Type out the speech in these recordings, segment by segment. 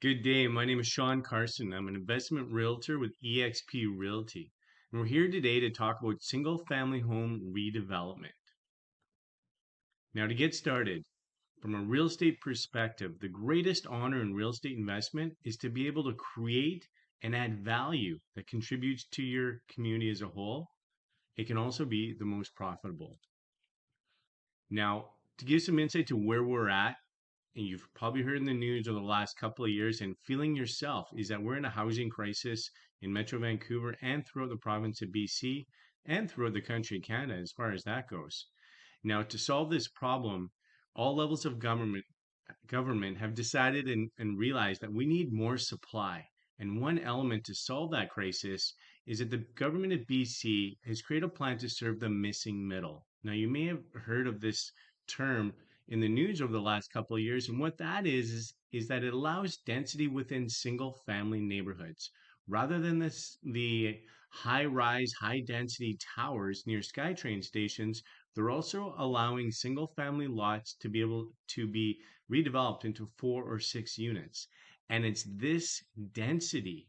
Good day. My name is Sean Carson. I'm an investment realtor with eXp Realty. And we're here today to talk about single family home redevelopment. Now, to get started, from a real estate perspective, the greatest honor in real estate investment is to be able to create and add value that contributes to your community as a whole. It can also be the most profitable. Now, to give some insight to where we're at, and you've probably heard in the news over the last couple of years and feeling yourself, is that we're in a housing crisis in Metro Vancouver and throughout the province of BC and throughout the country, Canada, as far as that goes. Now, to solve this problem, all levels of government have decided and realized that we need more supply. And one element to solve that crisis is that the government of BC has created a plan to serve the missing middle. Now, you may have heard of this term in the news over the last couple of years, and what that is that it allows density within single family neighborhoods. Rather than the high rise, high density towers near SkyTrain stations, they're also allowing single family lots to be able to be redeveloped into 4 or 6 units. And it's this density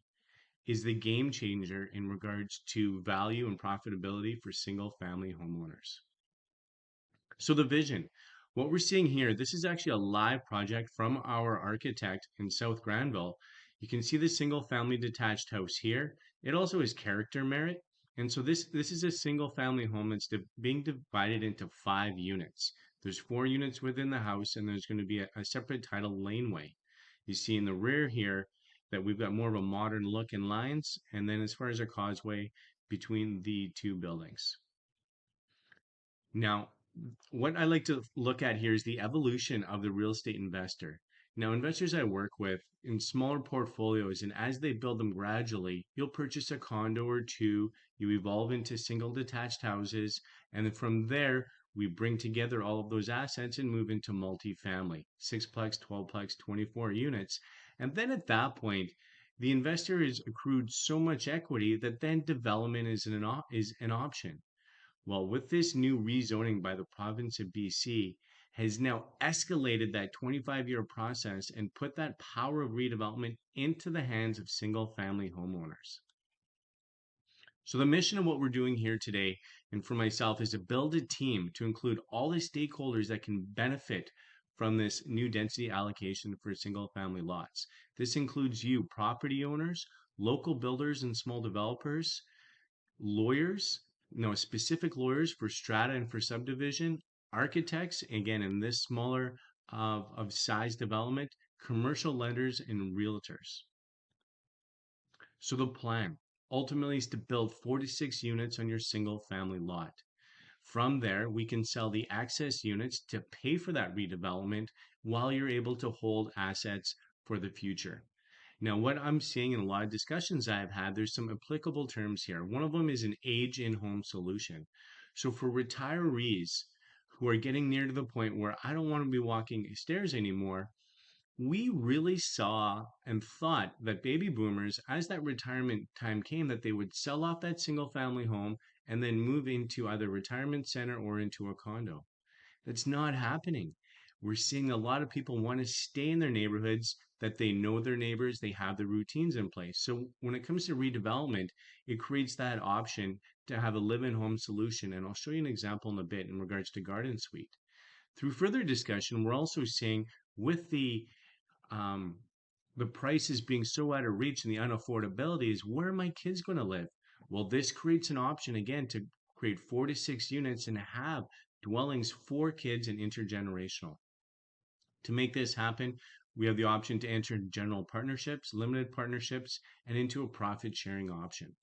is the game changer in regards to value and profitability for single family homeowners. So the vision, what we're seeing here, this is actually a live project from our architect in South Granville. You can see the single family detached house here. It also has character merit. And so this is a single family home that's being divided into 5 units. There's 4 units within the house, and there's going to be a separate title laneway. You see in the rear here that we've got more of a modern look and lines. And then as far as a causeway between the two buildings. Now, what I like to look at here is the evolution of the real estate investor. Now, investors I work with in smaller portfolios, and as they build them gradually, you'll purchase a condo or two, you evolve into single detached houses, and then from there, we bring together all of those assets and move into multifamily, sixplex, 12plex, 24 units. And then at that point, the investor has accrued so much equity that then development is an option. Well, with this new rezoning by the province of BC has now escalated that 25-year process and put that power of redevelopment into the hands of single family homeowners. So the mission of what we're doing here today and for myself is to build a team to include all the stakeholders that can benefit from this new density allocation for single family lots. This includes you, property owners, local builders and small developers, lawyers, specific lawyers for strata and for subdivision, architects, again, in this smaller of size development, commercial lenders, and realtors. So the plan ultimately is to build 46 units on your single family lot. From there, we can sell the excess units to pay for that redevelopment while you're able to hold assets for the future. Now, what I'm seeing in a lot of discussions I've had, there's some applicable terms here. One of them is an age in home solution. So for retirees who are getting near to the point where I don't want to be walking stairs anymore, we really saw and thought that baby boomers, as that retirement time came, that they would sell off that single family home and then move into either retirement center or into a condo. That's not happening. We're seeing a lot of people want to stay in their neighborhoods, that they know their neighbors, they have the routines in place. So when it comes to redevelopment, it creates that option to have a live-in home solution. And I'll show you an example in a bit in regards to Garden Suite. Through further discussion, we're also seeing with um, the prices being so out of reach and the unaffordability is where are my kids going to live? Well, this creates an option again to create 4 to 6 units and have dwellings for kids and intergenerational. To make this happen, we have the option to enter general partnerships, limited partnerships, and into a profit sharing option.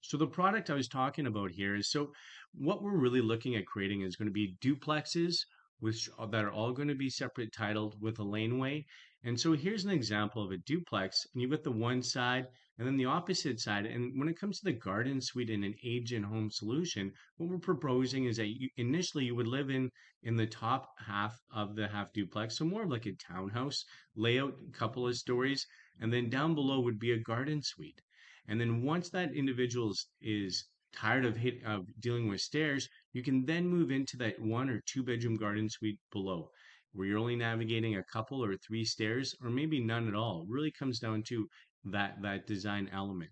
So the product I was talking about here is, so what we're really looking at creating is going to be duplexes that are all going to be separate titled with a laneway. And so here's an example of a duplex, and you've got the one side and then the opposite side. And when it comes to the garden suite and an age in home solution, what we're proposing is that initially you would live in the top half of the half duplex, so more of like a townhouse layout, couple of stories, and then down below would be a garden suite. And then once that individual is tired of dealing with stairs, you can then move into that 1 or 2 bedroom garden suite below. where you're only navigating a couple or three stairs, or maybe none at all. It really comes down to that design element.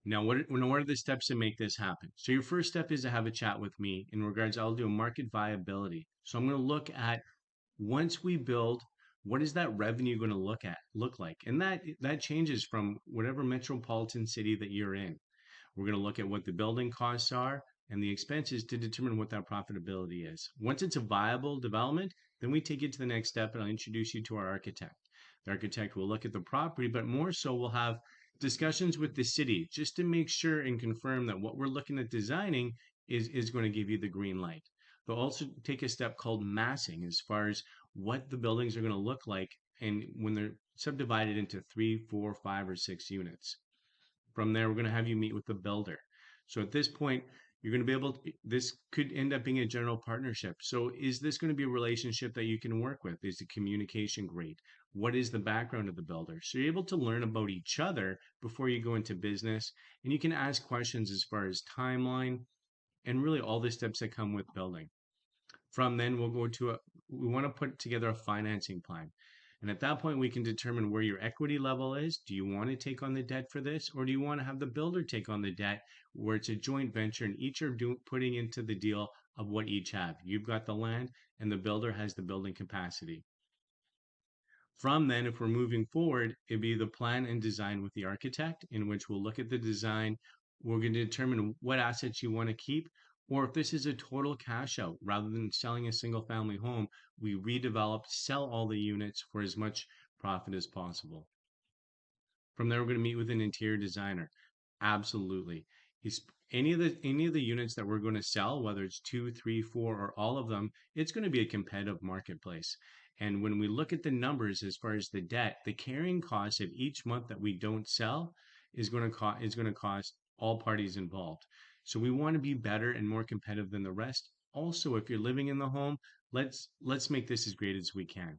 Now, what are the steps to make this happen? So your first step is to have a chat with me in regards, I'll do a market viability. So I'm going to look at, once we build, what is that revenue going to look like? And that changes from whatever metropolitan city that you're in. We're going to look at what the building costs are and the expenses to determine what that profitability is. Once it's a viable development, then we take it to the next step, and I'll introduce you to our architect. The architect will look at the property, but more so we'll have discussions with the city just to make sure and confirm that what we're looking at designing is going to give you the green light. They'll also take a step called massing as far as what the buildings are going to look like, and when they're subdivided into 3, 4, 5, or 6 units. From there, we're going to have you meet with the builder. So at this point, you're going to be able to, this could end up being a general partnership. So is this going to be a relationship that you can work with? Is the communication great? What is the background of the builder? So you're able to learn about each other before you go into business, and you can ask questions as far as timeline and really all the steps that come with building. From then, we'll go to we want to put together a financing plan. And at that point, we can determine where your equity level is. Do you want to take on the debt for this, or do you want to have the builder take on the debt where it's a joint venture and each are putting into the deal of what each have? You've got the land and the builder has the building capacity. From then, if we're moving forward, it'd be the plan and design with the architect, in which we'll look at the design. We're going to determine what assets you want to keep, or if this is a total cash out, rather than selling a single family home, we redevelop, sell all the units for as much profit as possible. From there, we're going to meet with an interior designer. Absolutely. Any of the units that we're going to sell, whether it's 2, 3, 4, or all of them, it's going to be a competitive marketplace. And when we look at the numbers as far as the debt, the carrying cost of each month that we don't sell is going to cost all parties involved. So we want to be better and more competitive than the rest. Also, if you're living in the home, let's make this as great as we can.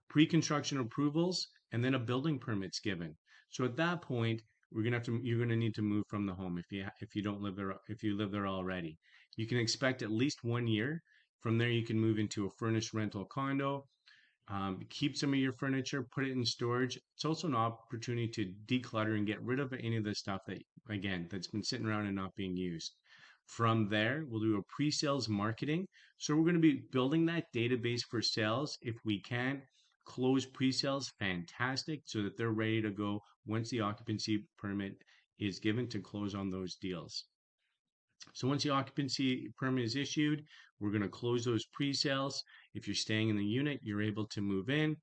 Pre-construction approvals, and then a building permit's given. So at that point, you're going to need to move from the home if you don't live there, if you live there already. You can expect at least 1 year. From there, you can move into a furnished rental condo. Keep some of your furniture, put it in storage. It's also an opportunity to declutter and get rid of any of the stuff that's been sitting around and not being used. From there, we'll do a pre-sales marketing. So we're going to be building that database for sales. If we can close pre-sales, fantastic, so that they're ready to go once the occupancy permit is given to close on those deals. So once the occupancy permit is issued, we're going to close those pre-sales. If you're staying in the unit, you're able to move in.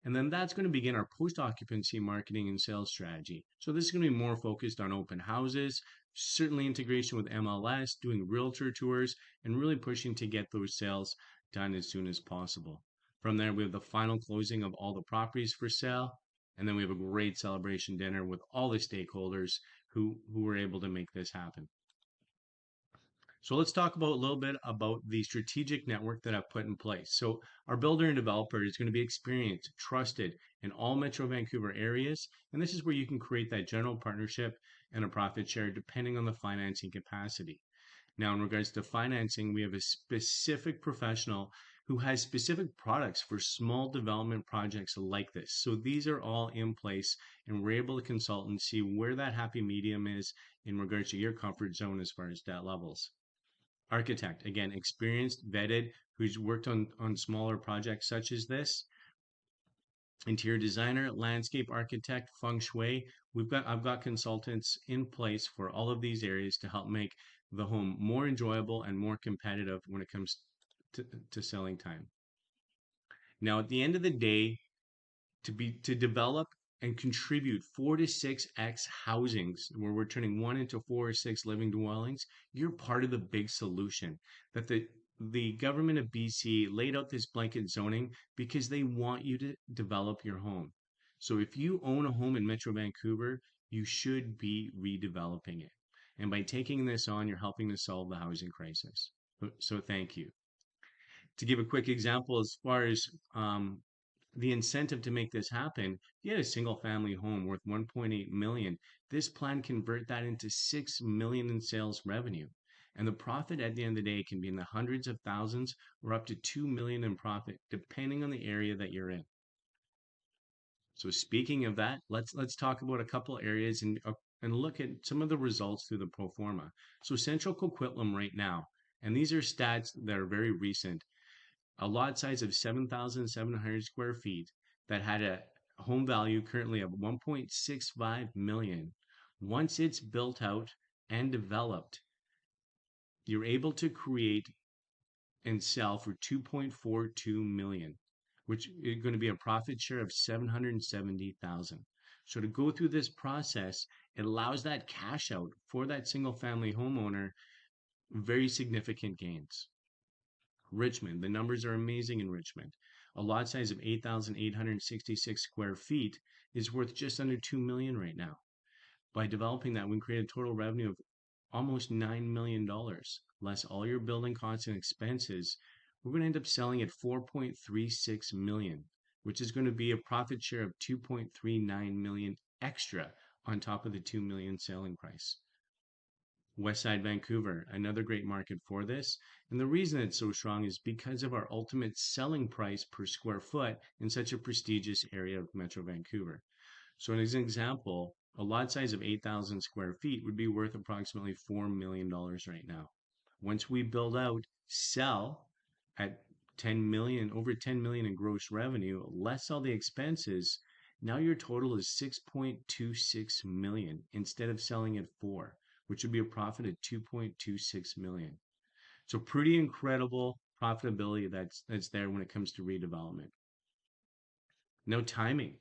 And then that's going to begin our post-occupancy marketing and sales strategy. So this is going to be more focused on open houses, certainly integration with MLS, doing realtor tours, and really pushing to get those sales done as soon as possible. From there, we have the final closing of all the properties for sale. And then we have a great celebration dinner with all the stakeholders who were able to make this happen. So let's talk about a little bit about the strategic network that I've put in place. So our builder and developer is going to be experienced, trusted in all Metro Vancouver areas. And this is where you can create that general partnership and a profit share depending on the financing capacity. Now, in regards to financing, we have a specific professional who has specific products for small development projects like this. So these are all in place, and we're able to consult and see where that happy medium is in regards to your comfort zone as far as debt levels. Architect, again, experienced, vetted, who's worked on smaller projects such as this. Interior designer, landscape architect, feng shui. I've got consultants in place for all of these areas to help make the home more enjoyable and more competitive when it comes to selling time. Now, at the end of the day, to develop and contribute 4 to 6x housings, where we're turning 1 into 4 or 6 living dwellings, you're part of the big solution. That the government of BC laid out this blanket zoning because they want you to develop your home. So if you own a home in Metro Vancouver, you should be redeveloping it. And by taking this on, you're helping to solve the housing crisis. So thank you. To give a quick example, as far as the incentive to make this happen, if you had a single family home worth 1.8 million, this plan convert that into 6 million in sales revenue. And the profit at the end of the day can be in the hundreds of thousands or up to 2 million in profit, depending on the area that you're in. So speaking of that, let's talk about a couple areas and look at some of the results through the pro forma. So Central Coquitlam right now, and these are stats that are very recent, a lot size of 7,700 square feet that had a home value currently of 1.65 million. Once it's built out and developed, you're able to create and sell for 2.42 million, which is going to be a profit share of 770,000. So to go through this process, it allows that cash out for that single family homeowner, very significant gains. Richmond, the numbers are amazing in Richmond. A lot size of 8,866 square feet is worth just under 2 million right now. By developing that, we create a total revenue of almost $9 million, less all your building costs and expenses. We're going to end up selling at 4.36 million, which is going to be a profit share of 2.39 million extra on top of the 2 million selling price. Westside Vancouver, another great market for this. And the reason it's so strong is because of our ultimate selling price per square foot in such a prestigious area of Metro Vancouver. So as an example, a lot size of 8,000 square feet would be worth approximately $4 million right now. Once we build out, sell at 10 million, over 10 million in gross revenue, less all the expenses, now your total is 6.26 million instead of selling at 4, which would be a profit of 2.26 million. So pretty incredible profitability that's there when it comes to redevelopment. Now timing.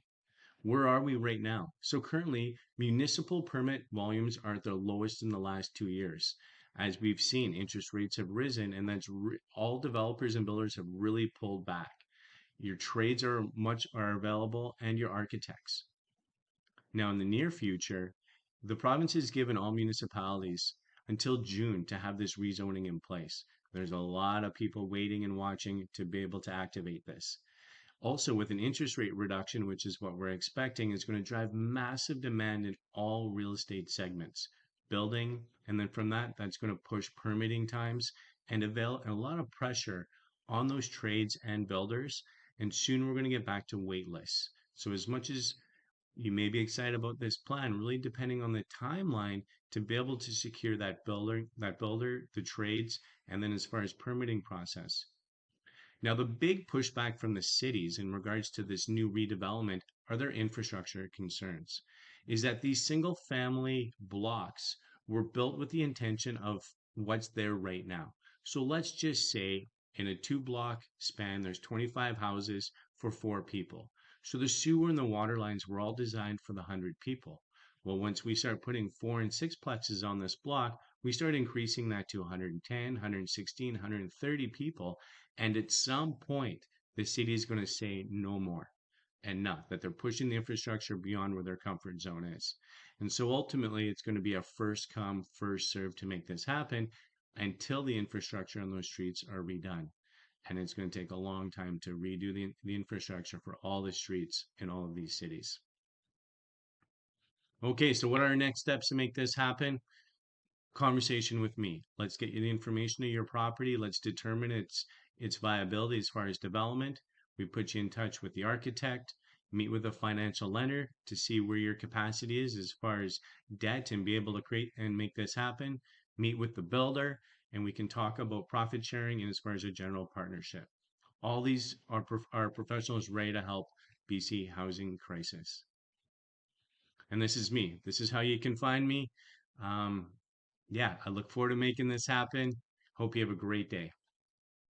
Where are we right now? So currently, municipal permit volumes are at their lowest in the last 2 years. As we've seen, interest rates have risen, and all developers and builders have really pulled back. Your trades are available, and your architects. Now, in the near future, the province has given all municipalities until June to have this rezoning in place. There's a lot of people waiting and watching to be able to activate this. Also, with an interest rate reduction, which is what we're expecting, is going to drive massive demand in all real estate segments, building, and then from that, that's going to push permitting times and a lot of pressure on those trades and builders. And soon we're going to get back to wait lists. So as much as you may be excited about this plan, really depending on the timeline to be able to secure that builder, the trades, and then as far as permitting process. Now, the big pushback from the cities in regards to this new redevelopment are their infrastructure concerns. Is that these single family blocks were built with the intention of what's there right now. So let's just say in a 2-block span, there's 25 houses for 4 people. So the sewer and the water lines were all designed for the 100 people. Well, once we start putting 4 and 6 plexes on this block, we start increasing that to 110, 116, 130 people. And at some point, the city is going to say no more, enough, that they're pushing the infrastructure beyond where their comfort zone is. And so ultimately, it's going to be a first come, first serve to make this happen until the infrastructure on those streets are redone. And it's going to take a long time to redo the infrastructure for all the streets in all of these cities. Okay, so what are our next steps to make this happen? Conversation with me. Let's get you the information of your property. Let's determine its viability as far as development. We put you in touch with the architect, meet with a financial lender to see where your capacity is as far as debt and be able to create and make this happen. Meet with the builder, and we can talk about profit sharing and as far as a general partnership. All these are professionals ready to help BC housing crisis. And this is me. This is how you can find me. Yeah, I look forward to making this happen. Hope you have a great day.